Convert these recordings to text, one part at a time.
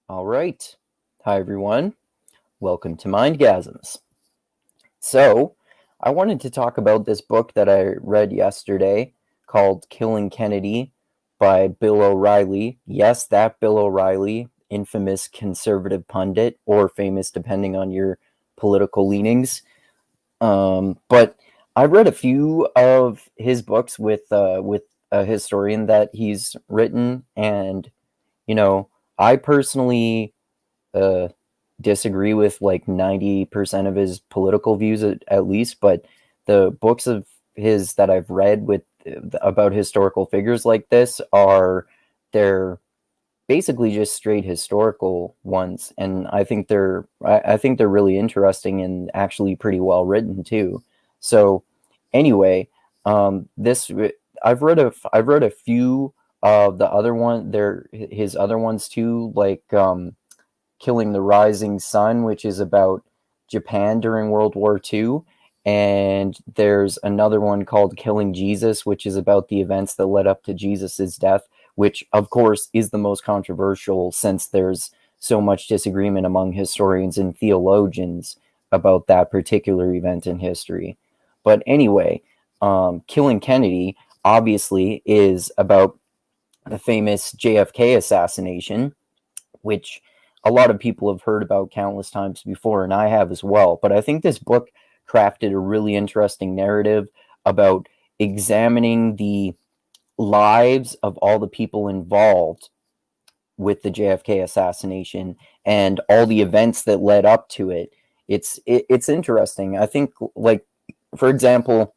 All right. Hi, everyone. Welcome to Mindgasms. So, I wanted to talk about this book that I read yesterday called Killing Kennedy by Bill O'Reilly. Yes, that Bill O'Reilly, infamous conservative pundit, or famous depending on your political leanings. But I read a few of his books with a historian that he's written, and you know, I personally uh, disagree with like 90% of his political views at least, but the books of his that I've read with about historical figures like this they're basically just straight historical ones, and I think they're really interesting and actually pretty well written too. So anyway, this I've read a few of the other one there his other ones too, like Killing the Rising Sun, which is about Japan during World War II. And there's another one called Killing Jesus, which is about the events that led up to Jesus's death, which, of course, is the most controversial since there's so much disagreement among historians and theologians about that particular event in history. But anyway, Killing Kennedy obviously is about the famous JFK assassination, which a lot of people have heard about countless times before, and I have as well. But I think this book crafted a really interesting narrative about examining the lives of all the people involved with the JFK assassination and all the events that led up to it. It's interesting. I think, like, for example,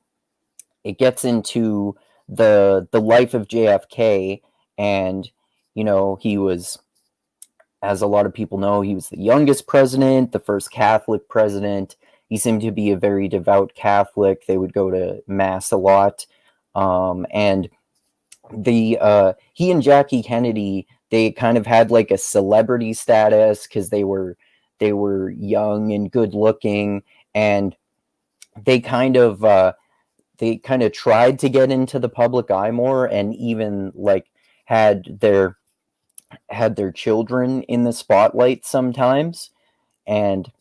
it gets into the life of JFK, and he was, as a lot of people know, he was the youngest president, the first Catholic president. He seemed to be a very devout Catholic. They would go to mass a lot, and he and Jackie Kennedy, they kind of had like a celebrity status because they were young and good looking, and they kind of uh, they kind of tried to get into the public eye more, and even like had their had their children in the spotlight sometimes. And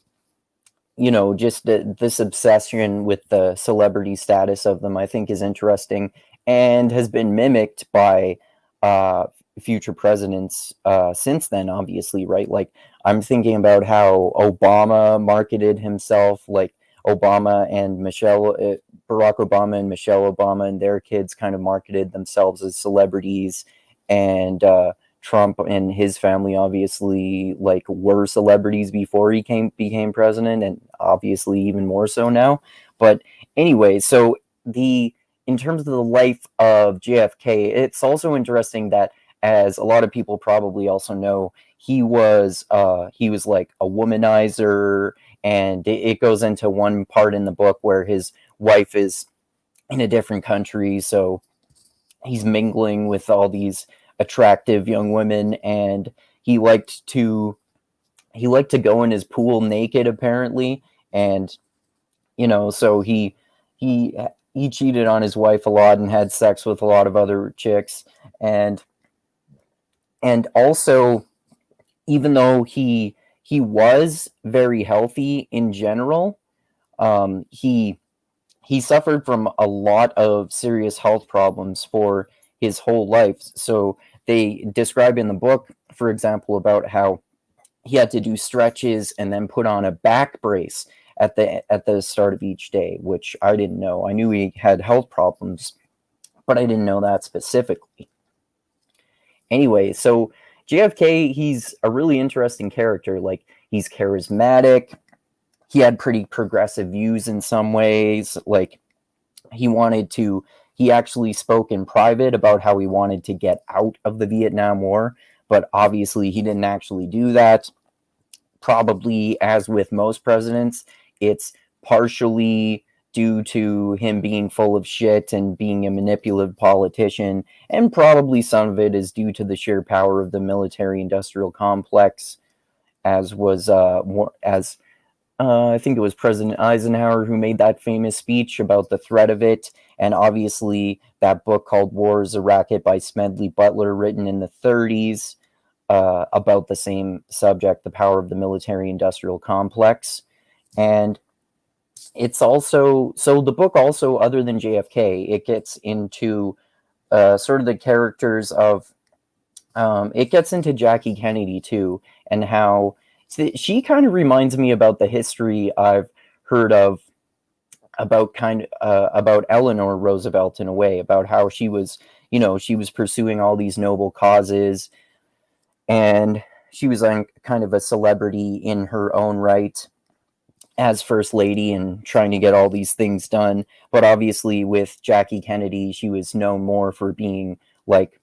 just this obsession with the celebrity status of them, I think, is interesting and has been mimicked by uh, future presidents since then, obviously, right? Like, I'm thinking about how Obama marketed himself, like Barack Obama and Michelle Obama and their kids kind of marketed themselves as celebrities, and Trump and his family obviously like were celebrities before he became president, and obviously even more so now. But anyway, so the in terms of the life of JFK, it's also interesting that, as a lot of people probably also know, he was like a womanizer, and it goes into one part in the book where his wife is in a different country, so he's mingling with all these attractive young women, and he liked to he liked to go in his pool naked, apparently. And so he he cheated on his wife a lot and had sex with a lot of other chicks. And also, even though he was very healthy in general, he suffered from a lot of serious health problems for his whole life. So they describe in the book, for example, about how he had to do stretches and then put on a back brace at the start of each day, which I didn't know. I knew he had health problems, but I didn't know that specifically. Anyway, so JFK, he's a really interesting character. Like, he's charismatic. He had pretty progressive views in some ways. Like, he actually spoke in private about how he wanted to get out of the Vietnam War, but obviously he didn't actually do that. Probably, as with most presidents, it's partially due to him being full of shit and being a manipulative politician, and probably some of it is due to the sheer power of the military industrial complex, as was as I think it was President Eisenhower who made that famous speech about the threat of it. And obviously, that book called War is a Racket by Smedley Butler, written in the 30s. about the same subject, the power of the military-industrial complex. And it's also, so the book also, other than JFK, it gets into sort of the characters of, it gets into Jackie Kennedy too, and how she kind of reminds me about the history I've heard of about about Eleanor Roosevelt in a way, about how she was, she was pursuing all these noble causes, and she was kind of a celebrity in her own right as first lady and trying to get all these things done. But obviously with Jackie Kennedy, she was known more for being like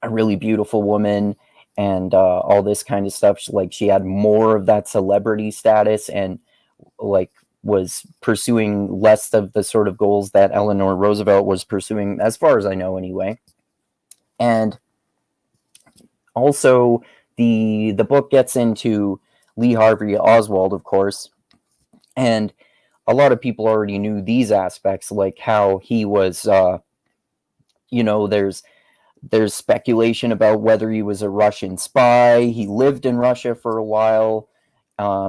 a really beautiful woman and all this kind of stuff. Like she had more of that celebrity status and like was pursuing less of the sort of goals that Eleanor Roosevelt was pursuing, as far as I know anyway. And also the book gets into Lee Harvey Oswald, of course, and a lot of people already knew these aspects, like how he was, there's speculation about whether he was a Russian spy. He lived in Russia for a while.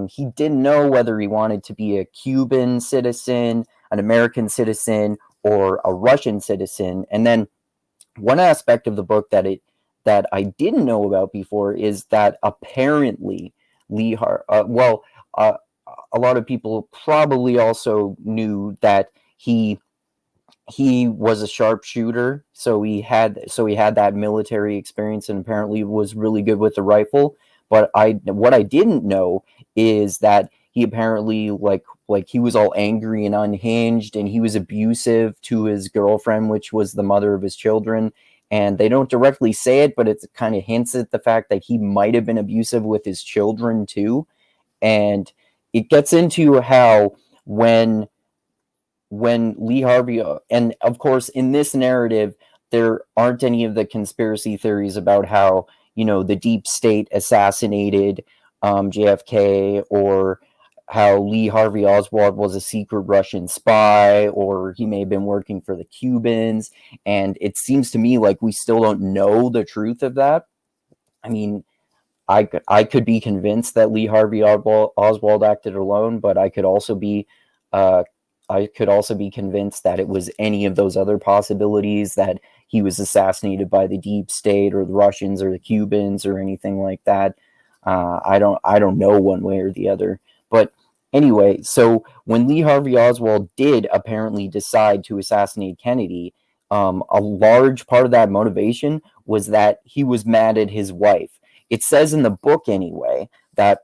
He didn't know whether he wanted to be a Cuban citizen, an American citizen, or a Russian citizen. And then one aspect of the book that I didn't know about before is that apparently a lot of people probably also knew that he was a sharpshooter, so he had that military experience and apparently was really good with the rifle. But what I didn't know is that he apparently like he was all angry and unhinged, and he was abusive to his girlfriend, which was the mother of his children. And they don't directly say it, but it kind of hints at the fact that he might have been abusive with his children too. And it gets into how when Lee Harvey, and of course in this narrative there aren't any of the conspiracy theories about how the deep state assassinated JFK, or how Lee Harvey Oswald was a secret Russian spy, or he may have been working for the Cubans. And it seems to me like we still don't know the truth of that. I mean, I could be convinced that Lee Harvey Oswald acted alone, but I could also be convinced that it was any of those other possibilities, that he was assassinated by the deep state or the Russians or the Cubans or anything like that. I don't know one way or the other. But anyway, so when Lee Harvey Oswald did apparently decide to assassinate Kennedy, a large part of that motivation was that he was mad at his wife. It says in the book anyway that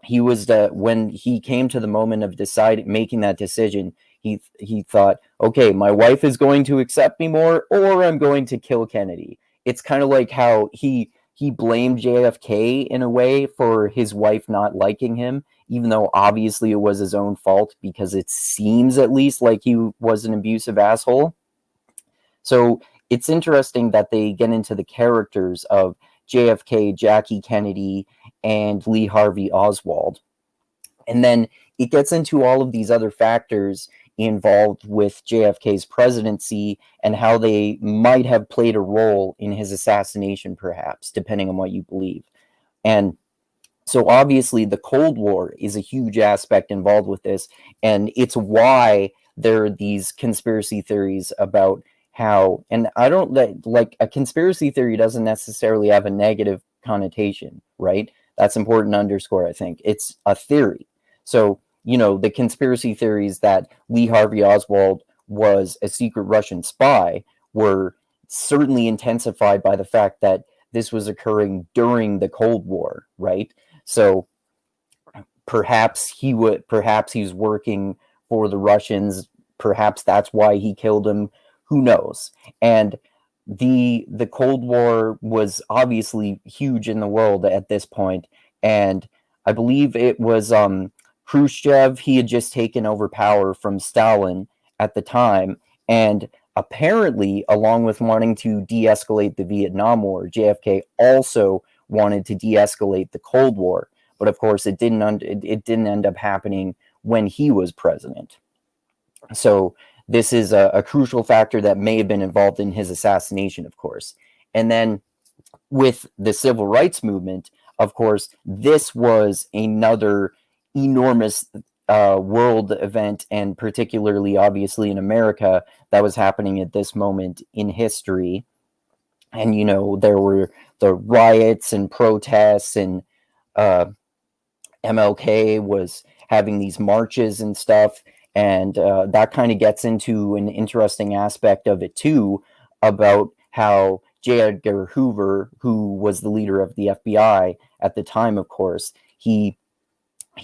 he was when he came to the moment of making that decision, he thought, okay, my wife is going to accept me more, or I'm going to kill Kennedy. It's kind of like how he blamed JFK in a way for his wife not liking him, even though obviously it was his own fault, because it seems at least like he was an abusive asshole. So it's interesting that they get into the characters of JFK, Jackie Kennedy, and Lee Harvey Oswald. And then it gets into all of these other factors involved with JFK's presidency and how they might have played a role in his assassination, perhaps, depending on what you believe. And so obviously the Cold War is a huge aspect involved with this, and it's why there are these conspiracy theories about how, and I don't like a conspiracy theory doesn't necessarily have a negative connotation, right? That's important to underscore. I think it's a theory. So, the conspiracy theories that Lee Harvey Oswald was a secret Russian spy were certainly intensified by the fact that this was occurring during the Cold War, right? So perhaps he was working for the Russians. Perhaps that's why he killed him. Who knows? And the Cold War was obviously huge in the world at this point, and I believe it was Khrushchev. He had just taken over power from Stalin at the time, and apparently, along with wanting to de-escalate the Vietnam War, JFK also wanted to de-escalate the Cold War. But of course, it didn't end up happening when he was president. So this is a crucial factor that may have been involved in his assassination, of course. And then with the civil rights movement, of course, this was another enormous world event, and particularly, obviously, in America, that was happening at this moment in history. And, there were the riots and protests, and uh, MLK was having these marches and stuff. And that kind of gets into an interesting aspect of it, too, about how J. Edgar Hoover, who was the leader of the FBI at the time, of course, he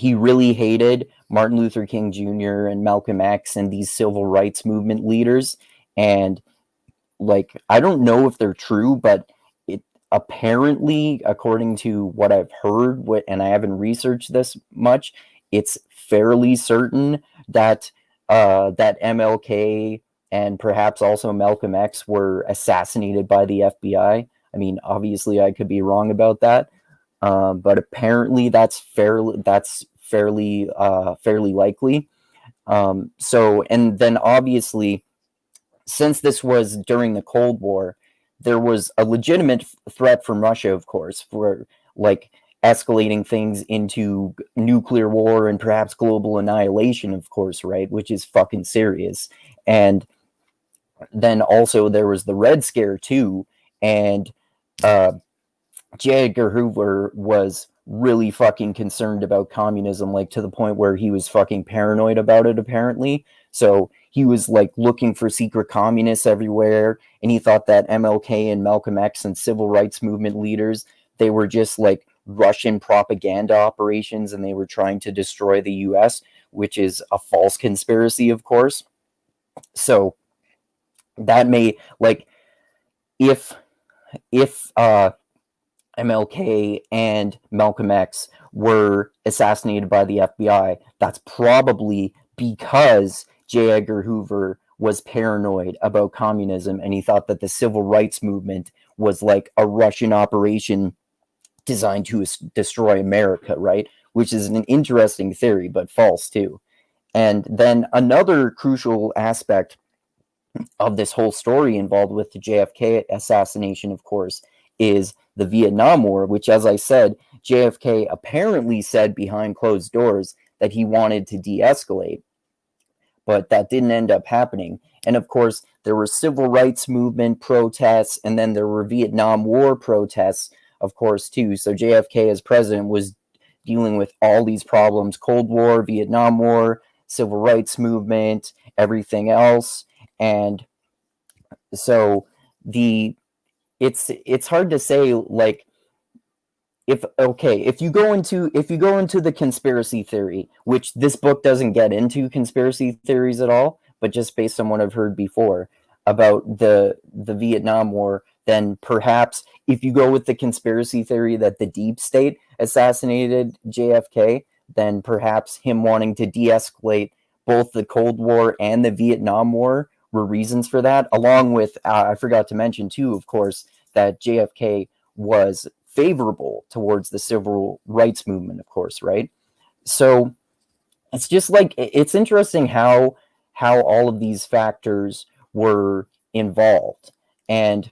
really hated Martin Luther King Jr. and Malcolm X and these civil rights movement leaders. And like, I don't know if they're true, but it apparently, according to what I've heard, and I haven't researched this much, it's fairly certain that that MLK and perhaps also Malcolm X were assassinated by the FBI. I mean, obviously, I could be wrong about that, but apparently that's fairly likely. So, and then obviously, since this was during the Cold War, there was a legitimate threat from Russia, of course, for like escalating things into nuclear war and perhaps global annihilation, of course, right? Which is fucking serious. And then also there was the Red Scare too, and uh, J. Edgar Hoover was really fucking concerned about communism, like to the point where he was fucking paranoid about it, apparently. So he was like looking for secret communists everywhere, and he thought that MLK and Malcolm X and civil rights movement leaders, they were just like Russian propaganda operations, and they were trying to destroy the US, which is a false conspiracy, of course. So that may, like, if MLK and Malcolm X were assassinated by the FBI, that's probably because J. Edgar Hoover was paranoid about communism, and he thought that the civil rights movement was like a Russian operation designed to destroy America, right? Which is an interesting theory, but false too. And then another crucial aspect of this whole story involved with the JFK assassination, of course, is the Vietnam War, which, as I said, JFK apparently said behind closed doors that he wanted to de-escalate, but that didn't end up happening. And of course, there were civil rights movement protests, and then there were Vietnam War protests, of course, too. So JFK, as president, was dealing with all these problems: Cold War, Vietnam War, civil rights movement, everything else. And so it's hard to say, like, if you go into the conspiracy theory, which this book doesn't get into conspiracy theories at all, but just based on what I've heard before about the Vietnam War, then perhaps if you go with the conspiracy theory that the deep state assassinated JFK, then perhaps him wanting to de-escalate both the Cold War and the Vietnam War were reasons for that, along with, I forgot to mention too, of course, that JFK was favorable towards the civil rights movement, of course, right? So it's just like, it's interesting how all of these factors were involved. And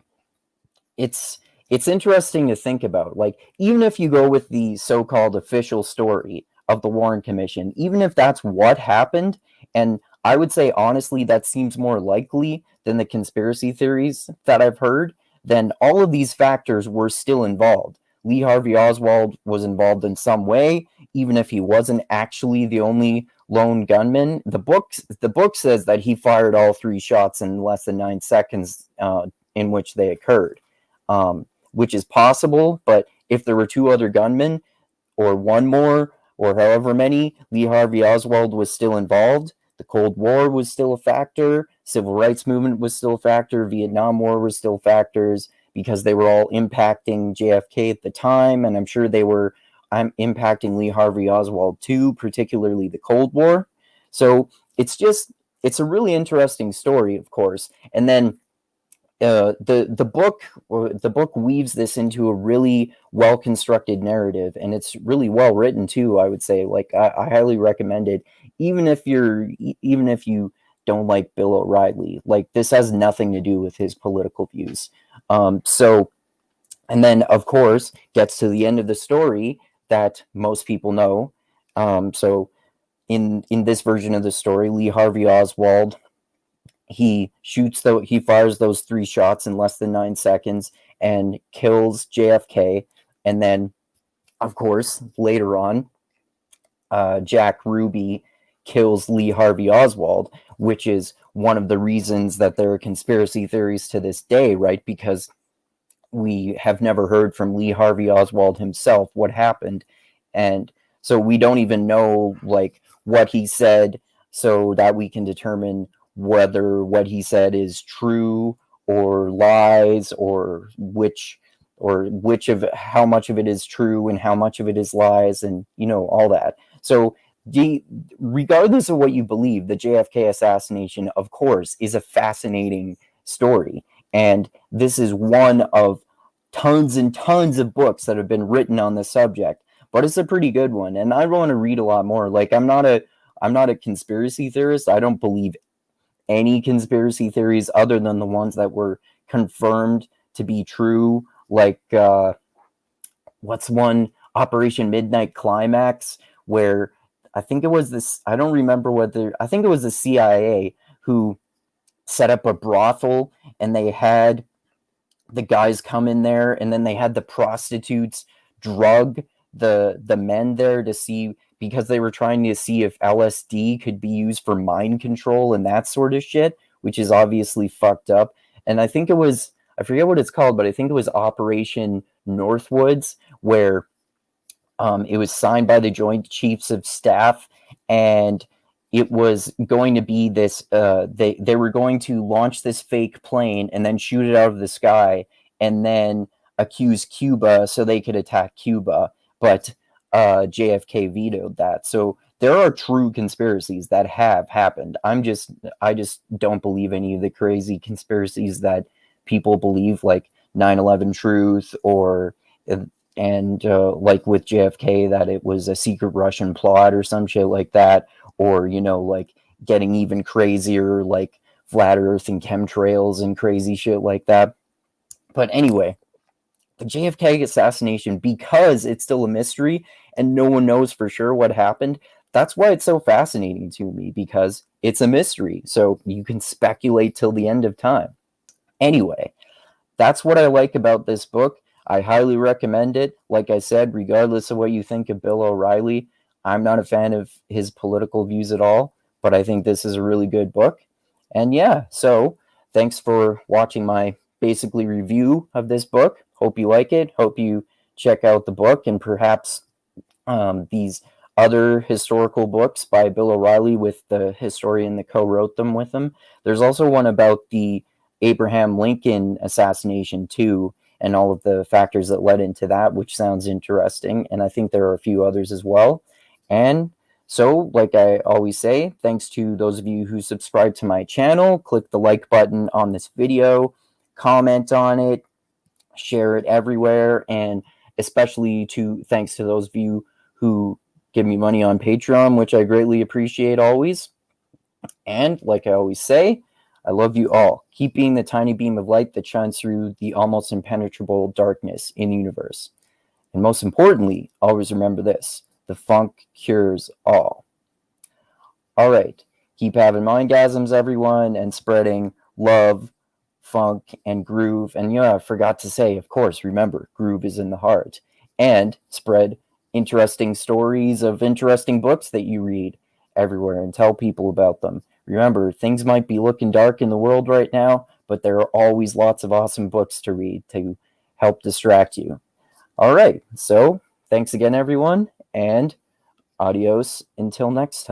it's interesting to think about, like, even if you go with the so-called official story of the Warren Commission, even if that's what happened, and I would say honestly that seems more likely than the conspiracy theories that I've heard, then all of these factors were still involved. Lee Harvey Oswald was involved in some way, even if he wasn't actually the only lone gunman. The book says that he fired all three shots in less than 9 seconds in which they occurred, which is possible. But if there were two other gunmen, or one more, or however many, Lee Harvey Oswald was still involved. The Cold War was still a factor. Civil rights movement was still a factor. Vietnam War was still factors, because they were all impacting JFK at the time, and I'm sure they were impacting Lee Harvey Oswald too, particularly the Cold War. So it's a really interesting story, of course. And then the book weaves this into a really well constructed narrative, and it's really well written too. I would say, like, I highly recommend it, even if you don't like Bill O'Reilly. Like, this has nothing to do with his political views. So And then, of course, gets to the end of the story that most people know. So in this version of the story, Lee Harvey Oswald, he fires those 3 shots in less than 9 seconds and kills JFK. And then, of course, later on, Jack Ruby kills Lee Harvey Oswald, which is one of the reasons that there are conspiracy theories to this day, right? Because we have never heard from Lee Harvey Oswald himself what happened. And so we don't even know like what he said, so that we can determine whether what he said is true or lies, or which of how much of it is true and how much of it is lies, and all that. So regardless of what you believe, the JFK assassination, of course, is a fascinating story. And this is one of tons and tons of books that have been written on the subject, but it's a pretty good one. And I want to read a lot more. Like, I'm not a conspiracy theorist. I don't believe any conspiracy theories other than the ones that were confirmed to be true. Like, what's one, Operation Midnight Climax, where I think it was this, I don't remember whether, I think it was the CIA who set up a brothel, and they had the guys come in there, and then they had the prostitutes drug the men there to see, because they were trying to see if LSD could be used for mind control and that sort of shit, which is obviously fucked up. And I think it was, I forget what it's called, but I think it was Operation Northwoods, where it was signed by the Joint Chiefs of Staff, and it was going to be this. They were going to launch this fake plane and then shoot it out of the sky, and then accuse Cuba so they could attack Cuba. But JFK vetoed that. So there are true conspiracies that have happened. I just don't believe any of the crazy conspiracies that people believe, like 9/11 truth, or and like with JFK, that it was a secret Russian plot or some shit like that, or like getting even crazier, like flat Earth and chemtrails and crazy shit like that. But anyway, the JFK assassination, because it's still a mystery and no one knows for sure what happened, that's why it's so fascinating to me, because it's a mystery. So you can speculate till the end of time. Anyway, that's what I like about this book. I highly recommend it. Like I said, regardless of what you think of Bill O'Reilly, I'm not a fan of his political views at all, but I think this is a really good book. And yeah, so thanks for watching my basically review of this book. Hope you like it. Hope you check out the book, and perhaps these other historical books by Bill O'Reilly with the historian that co-wrote them with him. There's also one about the Abraham Lincoln assassination too, and all of the factors that led into that, which sounds interesting. And I think there are a few others as well. And so, like I always say, thanks to those of you who subscribe to my channel. Click the like button on this video, comment on it, share it everywhere, and especially thanks to those of you who give me money on Patreon, which I greatly appreciate always. And like I always say, I love you all. Keep being the tiny beam of light that shines through the almost impenetrable darkness in the universe. And most importantly, always remember this: the funk cures all. All right. Keep having mindgasms, everyone, and spreading love, funk, and groove. And yeah, I forgot to say, of course, remember, groove is in the heart. And spread interesting stories of interesting books that you read everywhere, and tell people about them. Remember, things might be looking dark in the world right now, but there are always lots of awesome books to read to help distract you. All right. So thanks again, everyone, and adios until next time.